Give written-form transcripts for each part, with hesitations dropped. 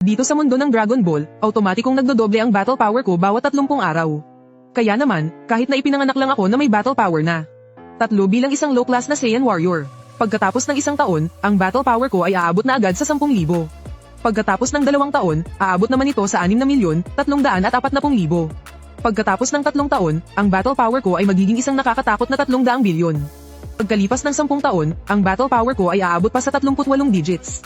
Dito sa mundo ng Dragon Ball, automatikong nagdodoble ang battle power ko bawat 30 araw. Kaya naman, kahit na ipinanganak lang ako na may battle power na. 3 bilang isang low class na Saiyan Warrior. Pagkatapos ng 1 taon, ang battle power ko ay aabot na agad sa 10,000. Pagkatapos ng 2 taon, aabot naman ito sa 6,340,000. Pagkatapos ng 3 taon, ang battle power ko ay magiging isang nakakatakot na 300 bilyon. Pagkalipas ng 10 taon, ang battle power ko ay aabot pa sa 38 digits.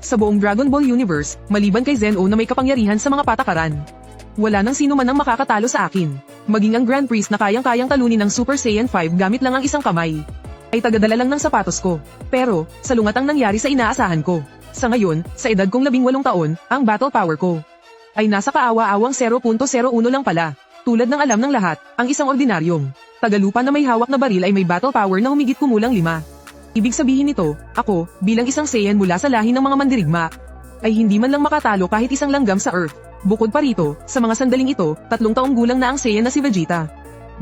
Sa buong Dragon Ball Universe, maliban kay Zen-O na may kapangyarihan sa mga patakaran, wala nang sino man ang makakatalo sa akin. Maging ang Grand Priest na kayang-kayang talunin ng Super Saiyan 5 gamit lang ang isang kamay, ay tagadala lang ng sapatos ko. Pero, salungat ang nangyari sa inaasahan ko. Sa ngayon, sa edad kong 18 taon, ang battle power ko ay nasa kaawa-awang 0.01 lang pala. Tulad ng alam ng lahat, ang isang ordinaryong tagalupa na may hawak na baril ay may battle power na humigit kumulang 5. Ibig sabihin nito, ako, bilang isang Saiyan mula sa lahi ng mga mandirigma, ay hindi man lang makatalo kahit isang langgam sa Earth. Bukod pa rito, sa mga sandaling ito, 3 taong gulang na ang Saiyan na si Vegeta.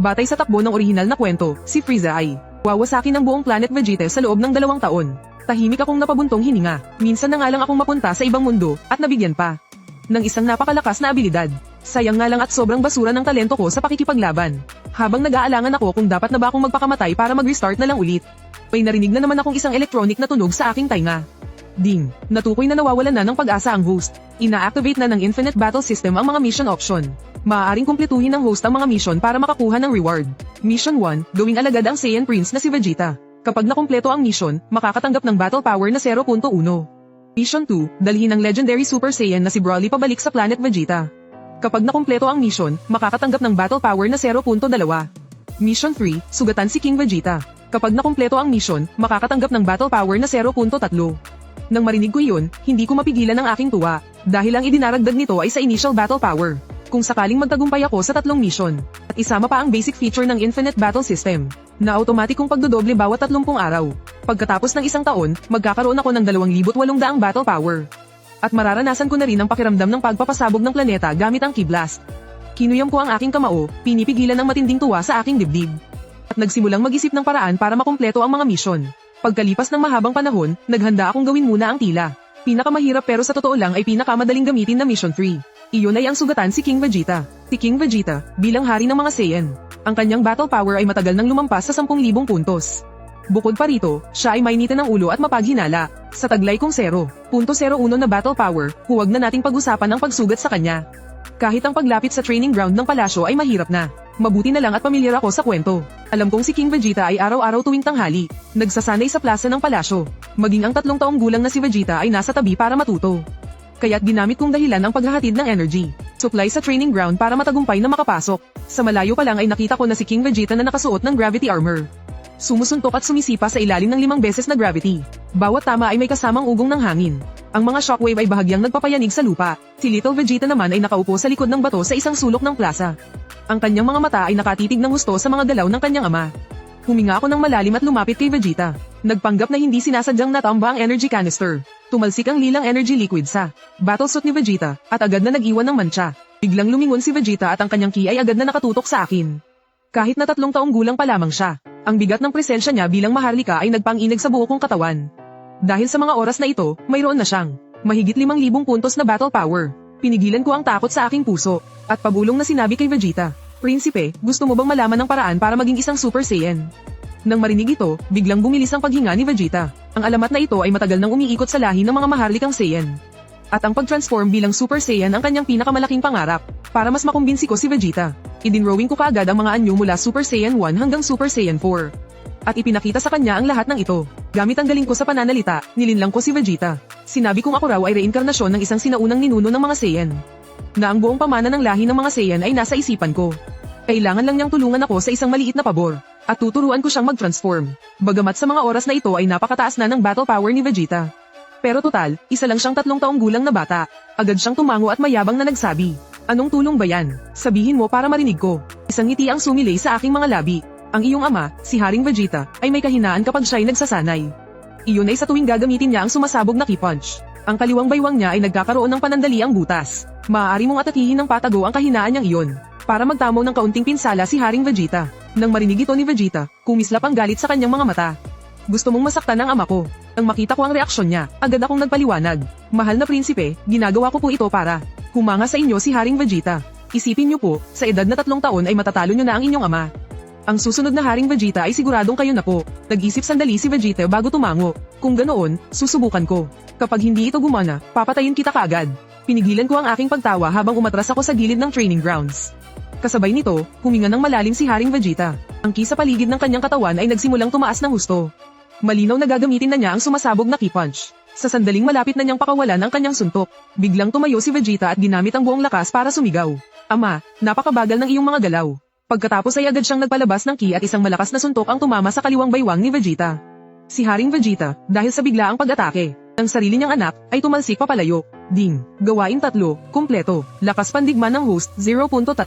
Batay sa takbo ng orihinal na kwento, si Frieza ay wawasakin ng buong planet Vegeta sa loob ng 2 taon. Tahimik akong napabuntong hininga, minsan na nga lang akong mapunta sa ibang mundo, at nabigyan pa ng isang napakalakas na abilidad. Sayang nga lang at sobrang basura ng talento ko sa pakikipaglaban. Habang nag-aalangan ako kung dapat na ba akong magpakamatay para mag-restart na lang ulit, may narinig na naman akong isang electronic na tunog sa aking tainga. Ding! Natukoy na nawawalan na ng pag-asa ang host. Ina-activate na ng Infinite Battle System ang mga mission option. Maaaring kumpletuhin ng host ang mga mission para makakuha ng reward. Mission 1, gawing alagad ang Saiyan Prince na si Vegeta. Kapag nakumpleto ang mission, makakatanggap ng battle power na 0.1. Mission 2, dalhin ang legendary Super Saiyan na si Broly pabalik sa planet Vegeta. Kapag nakumpleto ang mission, makakatanggap ng battle power na 0.2. Mission 3, sugatan si King Vegeta. Kapag nakumpleto ang mission, makakatanggap ng battle power na 0.3. Nang marinig ko iyon, hindi ko mapigilan ang aking tuwa, dahil ang idinaragdag nito ay sa initial battle power. Kung sakaling magtagumpay ako sa 3 mission, at isama pa ang basic feature ng Infinite Battle System, na automatikong pagdodoble bawat 30 araw. Pagkatapos ng 1 taon, magkakaroon ako ng 2,800 battle power. At mararanasan ko na rin ang pakiramdam ng pagpapasabog ng planeta gamit ang Ki Blast. Kinuyam ko ang aking kamao, pinipigilan ng matinding tuwa sa aking dibdib. At nagsimulang mag-isip ng paraan para makumpleto ang mga mission. Pagkalipas ng mahabang panahon, naghanda akong gawin muna ang tila. Pinakamahirap pero sa totoo lang ay pinakamadaling gamitin na Mission 3. Iyon ay ang sugatan si King Vegeta. Si King Vegeta, bilang hari ng mga Saiyan, ang kanyang battle power ay matagal nang lumampas sa 10,000 puntos. Bukod pa rito, siya ay mainitan ng ulo at mapaghinala. Sa taglay kong 0.01 na battle power, huwag na nating pag-usapan ang pagsugat sa kanya. Kahit ang paglapit sa training ground ng palasyo ay mahirap na. Mabuti na lang at pamilyar ako sa kwento. Alam kong si King Vegeta ay araw-araw tuwing tanghali, nagsasanay sa plaza ng palasyo. Maging ang 3 taong gulang na si Vegeta ay nasa tabi para matuto. Kaya't ginamit kong dahilan ang paghahatid ng energy supply sa training ground para matagumpay na makapasok. Sa malayo pa lang ay nakita ko na si King Vegeta na nakasuot ng gravity armor. Sumusuntok at sumisipa sa ilalim ng 5 beses na gravity. Bawat tama ay may kasamang ugong ng hangin. Ang mga shockwave ay bahagyang nagpapayanig sa lupa. Si Little Vegeta naman ay nakaupo sa likod ng bato sa isang sulok ng plaza. Ang kanyang mga mata ay nakatitig ng husto sa mga galaw ng kanyang ama. Huminga ako ng malalim at lumapit kay Vegeta. Nagpanggap na hindi sinasadyang natamba ang energy canister. Tumalsik ang lilang energy liquid sa battlesuit ni Vegeta, at agad na nag-iwan ng mancha. Biglang lumingon si Vegeta at ang kanyang ki ay agad na nakatutok sa akin. Kahit na 3 taong gulang pa lamang siya, ang bigat ng presensya niya bilang maharlika ay nagpang-inig sa buo kong katawan. Dahil sa mga oras na ito, mayroon na siyang mahigit 5,000 puntos na battle power. Pinigilan ko ang takot sa aking puso, at pabulong na sinabi kay Vegeta, "Prinsipe, gusto mo bang malaman ng paraan para maging isang Super Saiyan?" Nang marinig ito, biglang bumilis ang paghinga ni Vegeta. Ang alamat na ito ay matagal nang umiikot sa lahi ng mga maharlikang Saiyan. At ang pag-transform bilang Super Saiyan ang kanyang pinakamalaking pangarap. Para mas makumbinsi ko si Vegeta, idinrowing ko kaagad ang mga anyo mula Super Saiyan 1 hanggang Super Saiyan 4. At ipinakita sa kanya ang lahat ng ito. Gamit ang galing ko sa pananalita, nilinlang ko si Vegeta. Sinabi kong ako raw ay reinkarnasyon ng isang sinaunang ninuno ng mga Saiyan. Na ang buong pamana ng lahi ng mga Saiyan ay nasa isipan ko. Kailangan lang niyang tulungan ako sa isang maliit na pabor, at tuturuan ko siyang mag-transform. Bagamat sa mga oras na ito ay napakataas na ng battle power ni Vegeta. Pero total, isa lang siyang 3 taong gulang na bata. Agad siyang tumango at mayabang na nagsabi, "Anong tulong ba yan? Sabihin mo para marinig ko." Isang ngiti ang sumilay sa aking mga labi. Ang iyong ama, si Haring Vegeta, ay may kahinaan kapag siya'y nagsasanay. Iyon ay sa tuwing gagamitin niya ang sumasabog na ki-punch. Ang kaliwang baywang niya ay nagkakaroon ng panandali ang butas. Maaari mong atakihin ng patago ang kahinaan niyang iyon. Para magtamo ng kaunting pinsala si Haring Vegeta. Nang marinig ito ni Vegeta, kumislap ang galit sa kanyang mga mata. "Gusto mong masaktan ang ama ko?" Nang makita ko ang reaksyon niya, agad akong nagpaliwanag. Mahal na prinsipe, ginagawa ko po ito para humanga sa inyo si Haring Vegeta. Isipin niyo po, sa edad na 3 taon ay matatalo niyo na ang inyong ama. Ang susunod na Haring Vegeta ay siguradong kayo na po. Nag-isip sandali si Vegeta bago tumango. Kung ganoon, susubukan ko. Kapag hindi ito gumana, papatayin kita kaagad. Pinigilan ko ang aking pagtawa habang umatras ako sa gilid ng training grounds. Kasabay nito, huminga ng malalim si Haring Vegeta. Ang ki sa paligid ng kanyang katawan ay nagsimulang tumaas ng husto. Malinaw na gagamitin na niya ang sumasabog na ki punch. Sa sandaling malapit na niyang pakawalan ang kanyang suntok, biglang tumayo si Vegeta at ginamit ang buong lakas para sumigaw. Ama, napakabagal ng iyong mga galaw. Pagkatapos ay agad siyang nagpalabas ng ki at isang malakas na suntok ang tumama sa kaliwang baywang ni Vegeta. Si Haring Vegeta, dahil sa biglaang pag-atake ng sarili niyang anak, ay tumalsik papalayo. Ding, gawain 3, kumpleto, lakas pandigma ng host, 0.3.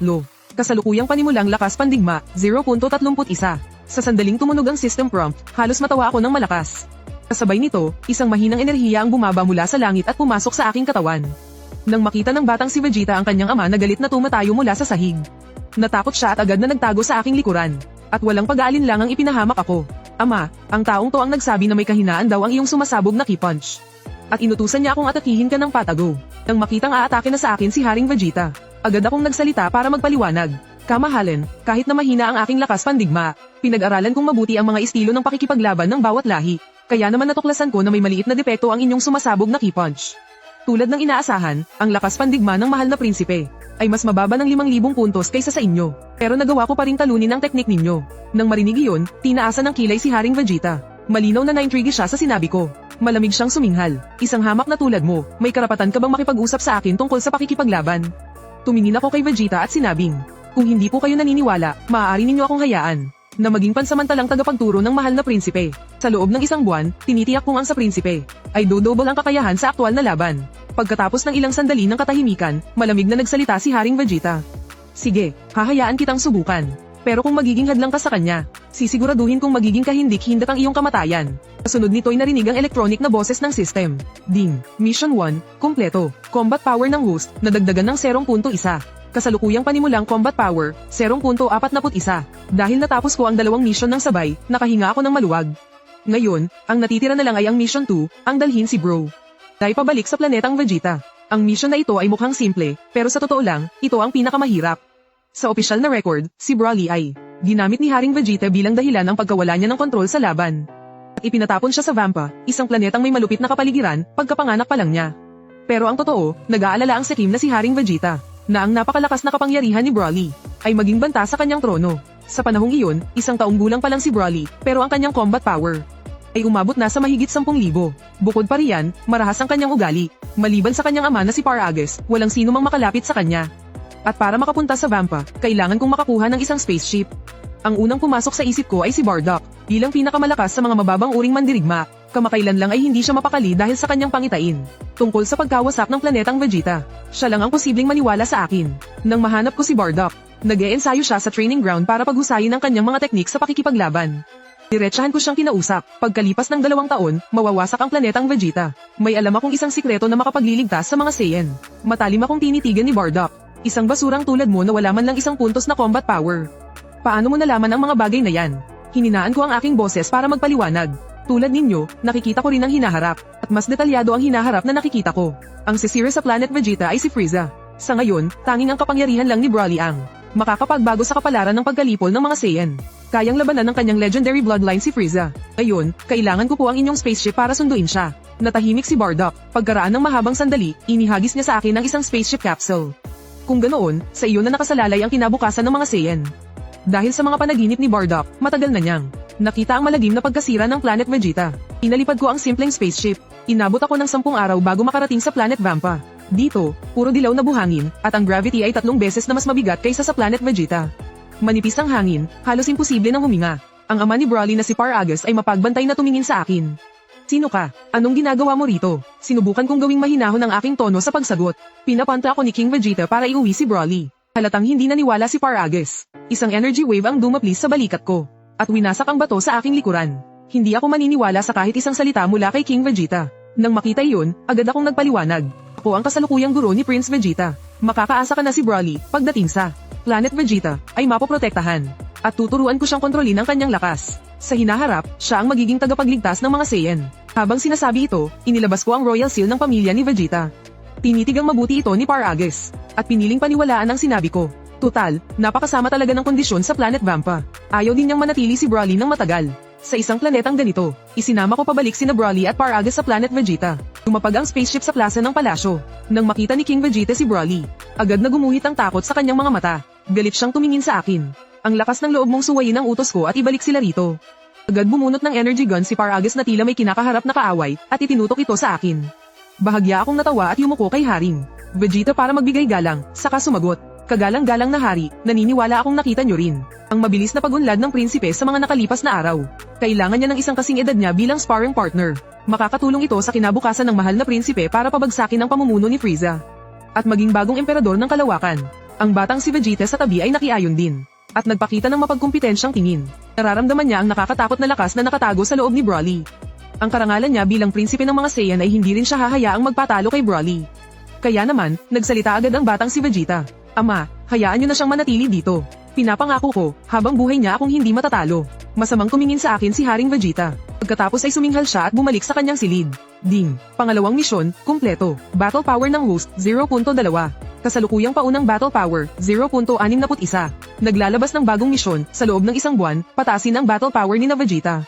Kasalukuyang panimulang lakas pandigma, 0.31. Sa sandaling tumunog ang system prompt, halos matawa ako ng malakas. Kasabay nito, isang mahinang enerhiya ang bumaba mula sa langit at pumasok sa aking katawan. Nang makita ng batang si Vegeta ang kanyang ama na galit na tumatayo mula sa sahig. Natakot siya at agad na nagtago sa aking likuran. At walang pag-aalinlangang ipinahamak ako. Ama, ang taong to ang nagsabi na may kahinaan daw ang iyong sumasabog na ki punch. At inutusan niya akong atakihin ka ng patago. Nang makitang aatake na sa akin si Haring Vegeta, agad akong nagsalita para magpaliwanag. Kamahalin, kahit na mahina ang aking lakas pandigma, pinag-aralan kong mabuti ang mga estilo ng pakikipaglaban ng bawat lahi. Kaya naman natuklasan ko na may maliit na depekto ang inyong sumasabog na ki punch. Tulad ng inaasahan, ang lakas pandigma ng mahal na prinsipe ay mas mababa ng 5,000 puntos kaysa sa inyo. Pero nagawa ko pa ring talunin ang teknik ninyo. Nang marinig iyon, tinaasan ng kilay si Haring Vegeta. Malinaw na naintrigue siya sa sinabi ko. Malamig siyang suminghal. Isang hamak na tulad mo, may karapatan ka bang makipag-usap sa akin tungkol sa pakikipaglaban? Tumingin ako kay Vegeta at sinabing, kung hindi po kayo naniniwala, maaari ninyo akong hayaan na maging pansamantalang tagapagturo ng mahal na prinsipe. Sa loob ng 1 buwan, tinitiyak kong ang sa prinsipe ay dodouble ang kakayahan sa aktwal na laban. Pagkatapos ng ilang sandali ng katahimikan, malamig na nagsalita si Haring Vegeta. Sige, hahayaan kitang subukan. Pero kung magiging hadlang ka sa kanya, sisiguraduhin kong magiging kahindik-hindak ang iyong kamatayan. Kasunod nito'y narinig ang electronic na boses ng system. Ding, Mission 1, kumpleto. Combat power ng host, nadagdagan ng 0.1. Kasalukuyang panimulang combat power, 0.41. Dahil natapos ko ang 2 mission ng sabay, nakahinga ako ng maluwag. Ngayon, ang natitira na lang ay ang mission 2, ang dalhin si Bro Dai pabalik sa planetang Vegeta. Ang mission na ito ay mukhang simple, pero sa totoo lang, ito ang pinakamahirap. Sa opisyal na record, si Broly ay ginamit ni Haring Vegeta bilang dahilan ang pagkawala niya ng kontrol sa laban. At ipinatapon siya sa Vampa, isang planetang may malupit na kapaligiran, pagkapanganak pa lang niya. Pero ang totoo, nag-aalala ang sakim na si Haring Vegeta na ang napakalakas na kapangyarihan ni Broly ay maging banta sa kanyang trono. Sa panahong iyon, 1 taong gulang pa lang si Broly, pero ang kanyang combat power ay umabot na sa mahigit 10,000. Bukod pa riyan, marahas ang kanyang ugali. Maliban sa kanyang ama na si Paragus, walang sino mang makalapit sa kanya. At para makapunta sa Vampa, kailangan kong makakuha ng isang spaceship. Ang unang pumasok sa isip ko ay si Bardock, bilang pinakamalakas sa mga mababang uring mandirigma. Kamakailan lang ay hindi siya mapakali dahil sa kanyang pangitain tungkol sa pagkawasak ng planetang Vegeta. Siya lang ang posibleng maniwala sa akin. Nang mahanap ko si Bardock, nag-e-ensayo siya sa training ground para paghusayin ang kanyang mga teknik sa pakikipaglaban. Diretsahan ko siyang kinausap. Pagkalipas ng 2 taon, mawawasak ang planetang Vegeta. May alam akong isang sikreto na makapagliligtas sa mga Saiyan. Matalim akong tinitigan ni Bardock. Isang basurang tulad mo na wala man lang 1 puntos na combat power. Paano mo nalaman ang mga bagay na yan? Hininaan ko ang aking boses para magpaliwanag. Tulad ninyo, nakikita ko rin ang hinaharap. At mas detalyado ang hinaharap na nakikita ko. Ang sisira sa planet Vegeta ay si Frieza. Sa ngayon, tanging ang kapangyarihan lang ni Broly ang makakapagbago sa kapalaran ng pagkalipol ng mga Saiyan. Kayang labanan ng kanyang legendary bloodline si Frieza. Ayun, kailangan ko po ang inyong spaceship para sunduin siya. Natahimik si Bardock. Pagkaraan ng mahabang sandali, inihagis niya sa akin ng isang spaceship capsule. Kung ganoon, sa iyo na nakasalalay ang kinabukasan ng mga Saiyan. Dahil sa mga panaginip ni Bardock, matagal na niyang nakita ang malagim na pagkasira ng planet Vegeta. Inalipad ko ang simpleng spaceship. Inabot ako ng 10 araw bago makarating sa planet Vampa. Dito, puro dilaw na buhangin, at ang gravity ay 3 beses na mas mabigat kaysa sa planet Vegeta. Manipis ang hangin, halos imposible nang huminga. Ang ama ni Broly na si Paragus ay mapagbantay na tumingin sa akin. Sino ka? Anong ginagawa mo rito? Sinubukan kong gawing mahinahon ang aking tono sa pagsagot. Pinapantra ako ni King Vegeta para iuwi si Broly. Halatang hindi naniwala si Paragus. Isang energy wave ang dumaplis sa balikat ko. At winasak ang bato sa aking likuran. Hindi ako maniniwala sa kahit isang salita mula kay King Vegeta. Nang makita iyon, agad akong nagpaliwanag. Ako ang kasalukuyang guro ni Prince Vegeta. Makakaasa ka na si Broly pagdating sa Planet Vegeta ay mapoprotektahan. At tuturuan ko siyang kontrolin ang kanyang lakas. Sa hinaharap, siya ang magiging tagapagligtas ng mga Saiyan. Habang sinasabi ito, inilabas ko ang royal seal ng pamilya ni Vegeta. Tinitigang mabuti ito ni Paragus, at piniling paniwalaan ang sinabi ko. Tutal, napakasama talaga ng kondisyon sa Planet Vampa. Ayaw din niyang manatili si Broly ng matagal. Sa isang planetang ganito, isinama ko pabalik sina Broly at Paragus sa Planet Vegeta. Tumapag ang spaceship sa plaza ng palasyo. Nang makita ni King Vegeta si Broly, agad na gumuhit ang takot sa kanyang mga mata. Galit siyang tumingin sa akin. Ang lakas ng loob mong suwayin ang utos ko at ibalik sila rito. Agad bumunot ng energy gun si Paragus na tila may kinakaharap na kaaway at itinutok ito sa akin. Bahagya akong natawa at yumuko kay Haring Vegeta para magbigay galang, saka sumagot. Kagalang-galang na hari, naniniwala akong nakita nyo rin ang mabilis na pag-unlad ng prinsipe sa mga nakalipas na araw. Kailangan niya ng isang kasing edad niya bilang sparring partner. Makakatulong ito sa kinabukasan ng mahal na prinsipe para pabagsakin ang pamumuno ni Frieza. At maging bagong emperador ng kalawakan. Ang batang si Vegeta sa tabi ay nakiayon din. At nagpakita ng mapagkumpitensyang tingin. Nararamdaman niya ang nakakatakot na lakas na nakatago sa loob ni Broly. Ang karangalan niya bilang prinsipe ng mga Saiyan ay hindi rin siya hahayaang magpatalo kay Broly. Kaya naman, nagsalita agad ang batang si Vegeta. Ama, hayaan niyo na siyang manatili dito. Pinapangako ko, habang buhay niya akong hindi matatalo. Masamang tumingin sa akin si Haring Vegeta. Pagkatapos ay suminghal siya at bumalik sa kanyang silid. Ding, pangalawang misyon, kumpleto. Battle power ng host, 0.2. Kasalukuyang paunang battle power, 0.61. Naglalabas ng bagong misyon, sa loob ng isang buwan, patasin ang battle power ni Vegeta.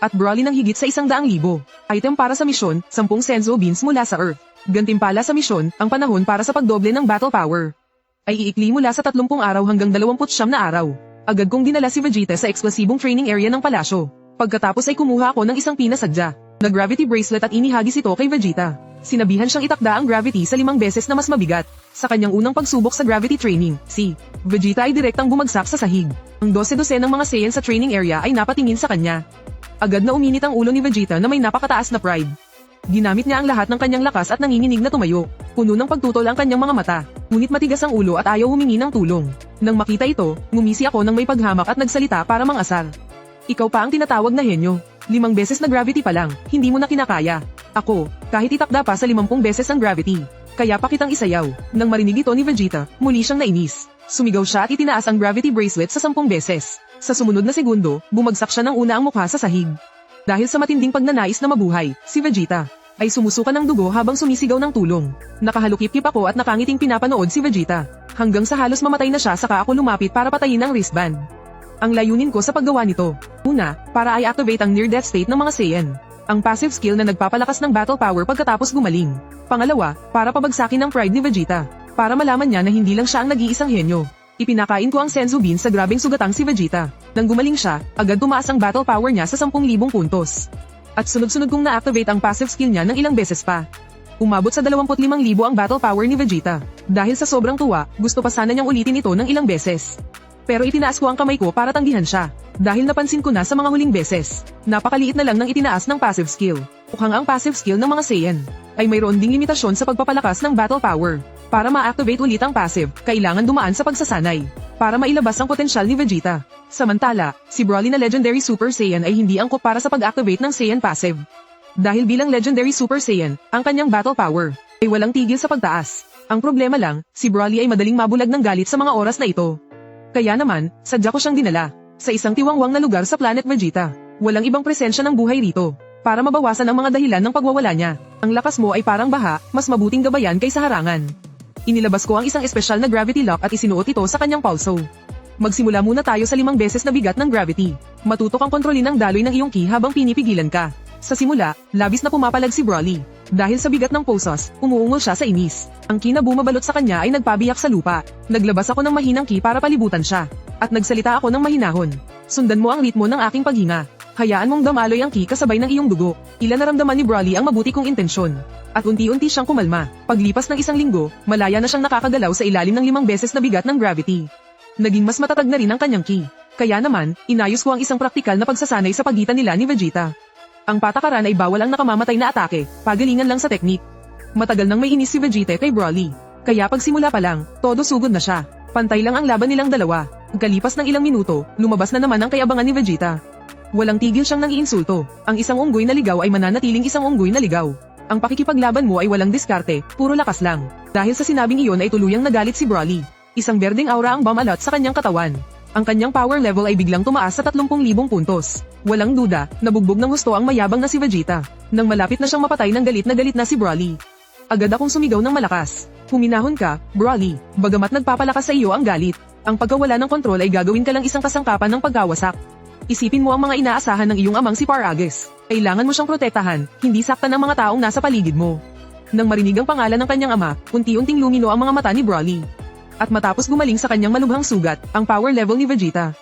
At Broly ng higit sa 100,000. Item para sa misyon, 10 Senzu beans mula sa Earth. Gantimpala sa misyon, ang panahon para sa pagdoble ng battle power ay iikli mula sa 30 araw hanggang 29 na araw. Agad kong dinala si Vegeta sa eksklusibong training area ng palasyo. Pagkatapos ay kumuha ako ng isang pinasadya na gravity bracelet at inihagis ito kay Vegeta. Sinabihan siyang itakda ang gravity sa 5 beses na mas mabigat. Sa kanyang unang pagsubok sa gravity training, si Vegeta ay direktang bumagsak sa sahig. Ang 12 ng mga Saiyan sa training area ay napatingin sa kanya. Agad na uminit ang ulo ni Vegeta na may napakataas na pride. Ginamit niya ang lahat ng kanyang lakas at nanginginig na tumayo. Puno ng pagtutol ang kanyang mga mata. Ngunit matigas ang ulo at ayaw humingi ng tulong. Nang makita ito, ngumisi ako ng may paghamak at nagsalita para mangasar. Ikaw pa ang tinatawag na henyo. 5 beses na gravity pa lang, hindi mo na kinakaya. Ako, kahit itakda pa sa 50 beses ang gravity. Kaya pa kitang isayaw. Nang marinig ito ni Vegeta, muli siyang nainis. Sumigaw siya at itinaas ang gravity bracelet sa 10 beses. Sa sumunod na segundo, bumagsak siya ng una ang mukha sa sahig. Dahil sa matinding pagnanais na mabuhay, si Vegeta ay sumusuka ng dugo habang sumisigaw ng tulong. Nakahalukip-kip ako at nakangiting pinapanood si Vegeta. Hanggang sa halos mamatay na siya saka ako lumapit para patayin ang wristband. Ang layunin ko sa paggawa nito. Una, para i-activate ang near-death state ng mga Saiyan. Ang passive skill na nagpapalakas ng battle power pagkatapos gumaling. Pangalawa, para pabagsakin ang pride ni Vegeta. Para malaman niya na hindi lang siya ang nag-iisang henyo. Ipinakain ko ang Senzu Bean sa grabeng sugatang si Vegeta. Nang gumaling siya, agad tumaas ang battle power niya sa 10,000 puntos. At sunod-sunod kong na-activate ang passive skill niya ng ilang beses pa. Umabot sa 25,000 ang battle power ni Vegeta. Dahil sa sobrang tuwa, gusto pa sana niyang ulitin ito ng ilang beses. Pero itinaas ko ang kamay ko para tanggihan siya. Dahil napansin ko na sa mga huling beses, napakaliit na lang ng itinaas ng passive skill. Mukhang ang passive skill ng mga Saiyan ay mayroon ding limitasyon sa pagpapalakas ng battle power. Para ma-activate ulit ang passive, kailangan dumaan sa pagsasanay. Para mailabas ang potensyal ni Vegeta. Samantala, si Broly na Legendary Super Saiyan ay hindi angkop para sa pag-activate ng Saiyan passive. Dahil bilang Legendary Super Saiyan, ang kanyang battle power ay walang tigil sa pagtaas. Ang problema lang, si Broly ay madaling mabulag ng galit sa mga oras na ito. Kaya naman, sadya ko siyang dinala sa isang tiwangwang na lugar sa Planet Vegeta. Walang ibang presensya ng buhay rito. Para mabawasan ang mga dahilan ng pagwawala niya. Ang lakas mo ay parang baha, mas mabuting gabayan kaysa harangan. Inilabas ko ang isang espesyal na gravity lock at isinuot ito sa kanyang pulso. Magsimula muna tayo sa 5 beses na bigat ng gravity. Matuto kang kontrolin ang daloy ng iyong ki habang pinipigilan ka. Sa simula, labis na pumapalag si Broly. Dahil sa bigat ng pulsos, umuungol siya sa inis. Ang ki na bumabalot sa kanya ay nagpabiyak sa lupa. Naglabas ako ng mahinang ki para palibutan siya. At nagsalita ako ng mahinahon. Sundan mo ang ritmo ng aking paghinga. Hayaan mong damaloy ang ki kasabay ng iyong dugo. Ilan naramdaman ni Broly ang mabuti kong intensyon. At unti-unti siyang kumalma. Paglipas ng 1 linggo, malaya na siyang nakakagalaw sa ilalim ng 5 beses na bigat ng gravity. Naging mas matatag na rin ang kanyang ki. Kaya naman, inayos ko ang isang praktikal na pagsasanay sa pagitan nila ni Vegeta. Ang patakaran ay bawal ang nakamamatay na atake, pagalingan lang sa teknik. Matagal nang may inis si Vegeta kay Broly. Kaya pagsimula pa lang, todo sugod na siya. Pantay lang ang laban nilang dalawa. Pagkalipas ng ilang minuto, lumabas na naman ang kayabangan ni Vegeta. Walang tigil siyang nang-iinsulto. Ang isang unggoy na ligaw ay mananatiling isang unggoy na ligaw. Ang pakikipaglaban mo ay walang diskarte, puro lakas lang. Dahil sa sinabing iyon ay tuluyang nagalit si Broly. Isang berdeng aura ang bumalot sa kanyang katawan. Ang kanyang power level ay biglang tumaas sa 30,000 puntos. Walang duda, nabugbog ng gusto ang mayabang na si Vegeta. Nang malapit na siyang mapatay ng galit na si Broly. Agad akong sumigaw ng malakas. Huminahon ka, Broly, bagamat nagpapalakas sa iyo ang galit. Ang pagkawala ng kontrol ay gagawin ka lang isang kasangkapan ng pagkawasak. Isipin mo ang mga inaasahan ng iyong amang si Paragus. Kailangan mo siyang protektahan, hindi saktan ang mga taong nasa paligid mo. Nang marinig ang pangalan ng kanyang ama, unti-unting lumino ang mga mata ni Broly. At matapos gumaling sa kanyang malubhang sugat, ang power level ni Vegeta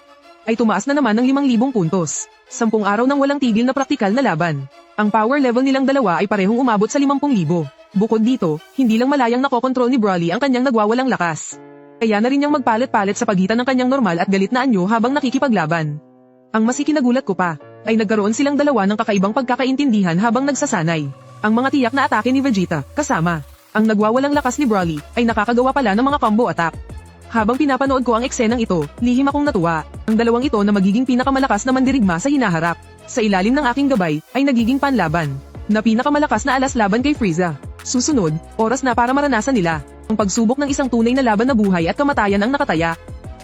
ay tumaas na naman ng 5,000 puntos. 10 araw nang walang tigil na praktikal na laban. Ang power level nilang dalawa ay parehong umabot sa 50,000. Bukod dito, hindi lang malayang nakokontrol ni Broly ang kanyang nagwawalang lakas. Kaya na rin niyang magpalit-palit sa pagitan ng kanyang normal at galit na anyo habang nakikipaglaban. Ang mas ikinagulat ko pa, ay nagkaroon silang dalawa ng kakaibang pagkakaintindihan habang nagsasanay. Ang mga tiyak na atake ni Vegeta, kasama ang nagwawalang lakas ni Broly, ay nakakagawa pala ng mga combo attack. Habang pinapanood ko ang eksenang ito, lihim akong natuwa. Ang dalawang ito na magiging pinakamalakas na mandirigma sa hinaharap. Sa ilalim ng aking gabay, ay nagiging panlaban. Na pinakamalakas na alas laban kay Frieza. Susunod, oras na para maranasan nila ang pagsubok ng isang tunay na laban na buhay at kamatayan ang nakataya.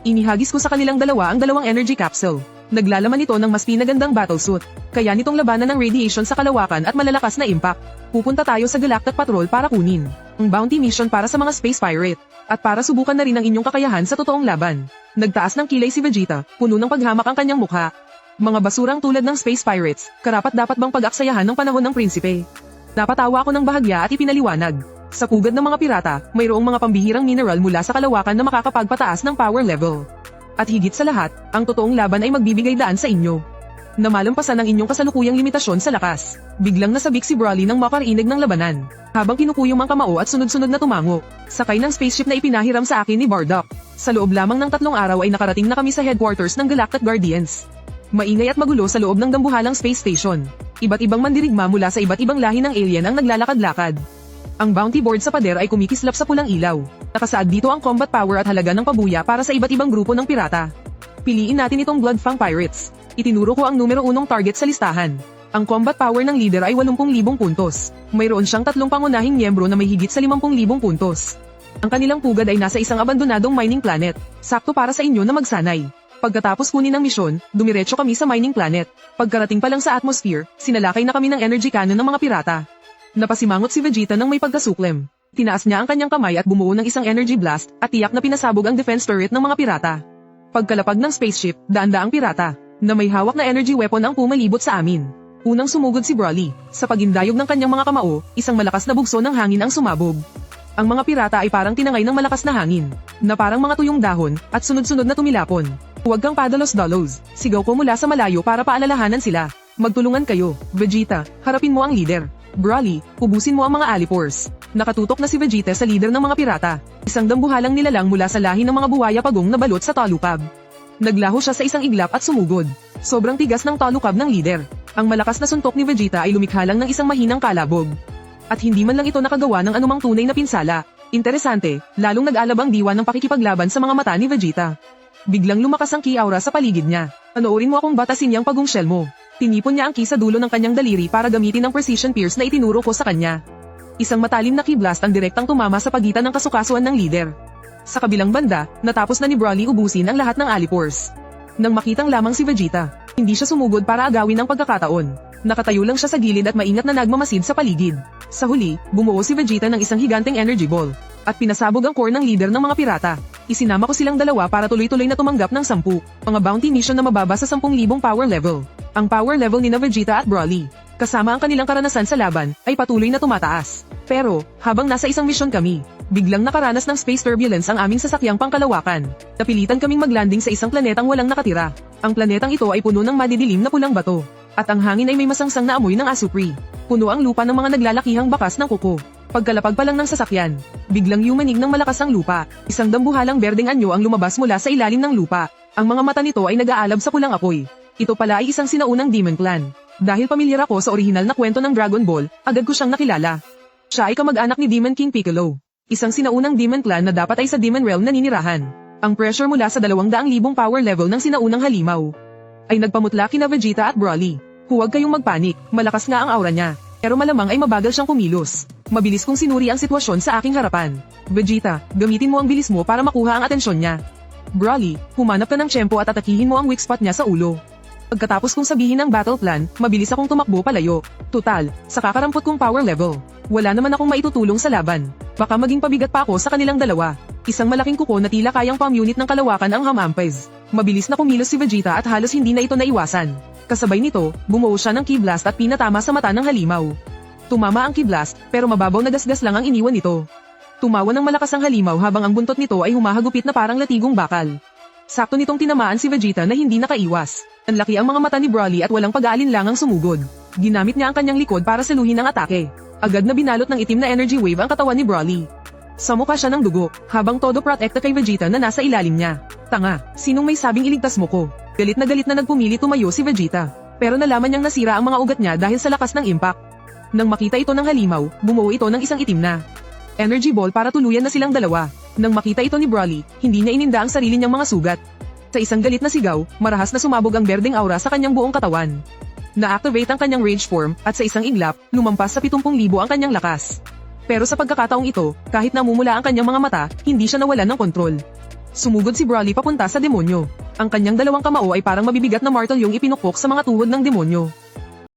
Inihagis ko sa kanilang dalawa ang dalawang energy capsule. Naglalaman ito ng mas pinagandang battlesuit. Kaya nitong labanan ng radiation sa kalawakan at malalakas na impact. Pupunta tayo sa Galactic Patrol para kunin ang bounty mission para sa mga space pirate. At para subukan na rin ang inyong kakayahan sa totoong laban. Nagtaas ng kilay si Vegeta, puno ng paghamak ang kanyang mukha. Mga basurang tulad ng space pirates, karapat-dapat bang pag-aksayahan ng panahon ng prinsipe? Napatawa ako ng bahagya at ipinaliwanag. Sa pugad ng mga pirata, mayroong mga pambihirang mineral mula sa kalawakan na makakapagpataas ng power level. At higit sa lahat, ang totoong laban ay magbibigay daan sa inyo. Namalampasan ang inyong kasalukuyang limitasyon sa lakas. Biglang nasabik si Broly nang makarinig ng labanan. Habang kinukuyong ang kamao at sunod-sunod na tumango. Sakay ng spaceship na ipinahiram sa akin ni Bardock. Sa loob lamang ng 3 araw ay nakarating na kami sa headquarters ng Galactic Guardians. Maingay at magulo sa loob ng dambuhalang space station. Iba't ibang mandirigma mula sa iba't ibang lahi ng alien ang naglalakad-lakad. Ang bounty board sa pader ay kumikislap sa pulang ilaw. Nakasaad dito ang combat power at halaga ng pabuya para sa iba't ibang grupo ng pirata. Piliin natin itong Bloodfang Pirates. Itinuro ko ang numero 1 target sa listahan. Ang combat power ng leader ay 80,000 puntos. Mayroon siyang 3 pangunahing miyembro na may higit sa 50,000 puntos. Ang kanilang pugad ay nasa isang abandonadong mining planet. Sakto para sa inyo na magsanay. Pagkatapos kunin ang misyon, dumiretso kami sa mining planet. Pagkarating pa lang sa atmosphere, sinalakay na kami ng energy cannon ng mga pirata. Napasimangot si Vegeta nang may pagkasuklem. Tinaas niya ang kanyang kamay at bumuo ng isang energy blast at tiyak na pinasabog ang defense turret ng mga pirata. Pagkalapag ng spaceship, daan-daang pirata na may hawak na energy weapon ang pumalibot sa amin. Unang sumugod si Broly. Sa pagindayog ng kanyang mga kamao, isang malakas na bugso ng hangin ang sumabog. Ang mga pirata ay parang tinangay ng malakas na hangin, na parang mga tuyong dahon, at sunod-sunod na tumilapon. Huwag kang padalos-dalos, sigaw ko mula sa malayo para paalalahanan sila. Magtulungan kayo, Vegeta, harapin mo ang leader. Broly, ubusin mo ang mga Alipores. Nakatutok na si Vegeta sa leader ng mga pirata. Isang dambuhalang nilalang mula sa lahi ng mga buhaya pagong na balot sa talukab. Naglaho siya sa isang iglap at sumugod. Sobrang tigas ng talukab ng leader. Ang malakas na suntok ni Vegeta ay lumikha lang ng isang mahinang kalabog. At hindi man lang ito nakagawa ng anumang tunay na pinsala. Interesante, lalong nag-alab ang diwa ng pakikipaglaban sa mga mata ni Vegeta. Biglang lumakas ang ki aura sa paligid niya. Panoorin mo akong batasin niyang pagong shell mo. Tinipon niya ang ki sa dulo ng kanyang daliri para gamitin ang precision pierce na itinuro ko sa kanya. Isang matalim na ki blast ang direktang tumama sa pagitan ng kasukasuan ng leader. Sa kabilang banda, natapos na ni Broly ubusin ang lahat ng Alipores. Nang makitang lamang si Vegeta, hindi siya sumugod para agawin ang pagkakataon. Nakatayo lang siya sa gilid at maingat na nagmamasid sa paligid. Sa huli, bumuo si Vegeta ng isang higanteng energy ball. At pinasabog ang core ng leader ng mga pirata. Isinama ko silang dalawa para tuloy-tuloy na tumanggap ng 10 mga bounty mission na mababa sa 10,000 power level. Ang power level ni Vegeta at Broly, kasama ang kanilang karanasan sa laban, ay patuloy na tumataas. Pero, habang nasa isang mission kami, biglang nakaranas ng space turbulence ang aming sasakyang pangkalawakan. Napilitan kaming maglanding sa isang planetang walang nakatira. Ang planetang ito ay puno ng madidilim na pulang bato. At ang hangin ay may masangsang na amoy ng asupri. Puno ang lupa ng mga naglalakihang bakas ng kuko. Pagkalapag pa lang ng sasakyan, biglang yumanig ng malakas ang lupa. Isang dambuhalang berdeng anyo ang lumabas mula sa ilalim ng lupa. Ang mga mata nito ay nag-aalab sa pulang apoy. Ito pala ay isang sinaunang Demon Clan. Dahil pamilyar ako sa orihinal na kwento ng Dragon Ball, agad ko siyang nakilala. Siya ay kamag-anak ni Demon King Piccolo. Isang sinaunang Demon Clan na dapat ay sa Demon Realm naninirahan. Ang pressure mula sa 200,000 power level ng sinaunang halimaw ay nagpamutla kina Vegeta at Broly. Huwag kayong magpanik, malakas nga ang aura niya. Pero malamang ay mabagal siyang kumilos. Mabilis kong sinuri ang sitwasyon sa aking harapan. Vegeta, gamitin mo ang bilis mo para makuha ang atensyon niya. Broly, humanap ka ng tiyempo at atakihin mo ang weak spot niya sa ulo. Pagkatapos kong sabihin ang battle plan, mabilis akong tumakbo palayo. Total, sa kakarampot kong power level, wala naman akong maitutulong sa laban. Baka maging pabigat pa ako sa kanilang dalawa. Isang malaking kuko na tila kayang pamunit ng kalawakan ang Hamampes. Mabilis na kumilos si Vegeta at halos hindi na ito naiwasan. Kasabay nito, bumuo siya ng Ki Blast at pinatama sa mata ng halimaw. Tumama ang Ki Blast, pero mababaw na gasgas lang ang iniwan nito. Tumawa ng malakas ang halimaw habang ang buntot nito ay humahagupit na parang latigong bakal. Sakto nitong tinamaan si Vegeta na hindi nakaiwas. Ang laki ang mga mata ni Broly at walang pag-aalinlangang sumugod. Ginamit niya ang kanyang likod para saluhin ang atake. Agad na binalot ng itim na energy wave ang katawan ni Broly. Sa mukha siya ng dugo, habang todo protekta kay Vegeta na nasa ilalim niya. Tanga, sinong may sabing iligtas mo ko? Galit na nagpumili tumayo si Vegeta. Pero nalaman niyang nasira ang mga ugat niya dahil sa lakas ng impact. Nang makita ito ng halimaw, bumuo ito ng isang itim na energy ball para tuluyan na silang dalawa. Nang makita ito ni Broly, hindi niya ininda ang sarili niyang mga sugat. Sa isang galit na sigaw, marahas na sumabog ang berdeng aura sa kanyang buong katawan. Na-activate ang kanyang rage form, at sa isang iglap, lumampas sa 70,000 ang kanyang lakas. Pero sa pagkakataong ito, kahit namumula ang kanyang mga mata, hindi siya nawalan ng kontrol. Sumugod si Broly papunta sa demonyo. Ang kanyang dalawang kamao ay parang mabibigat na martel yung ipinukpok sa mga tuhod ng demonyo.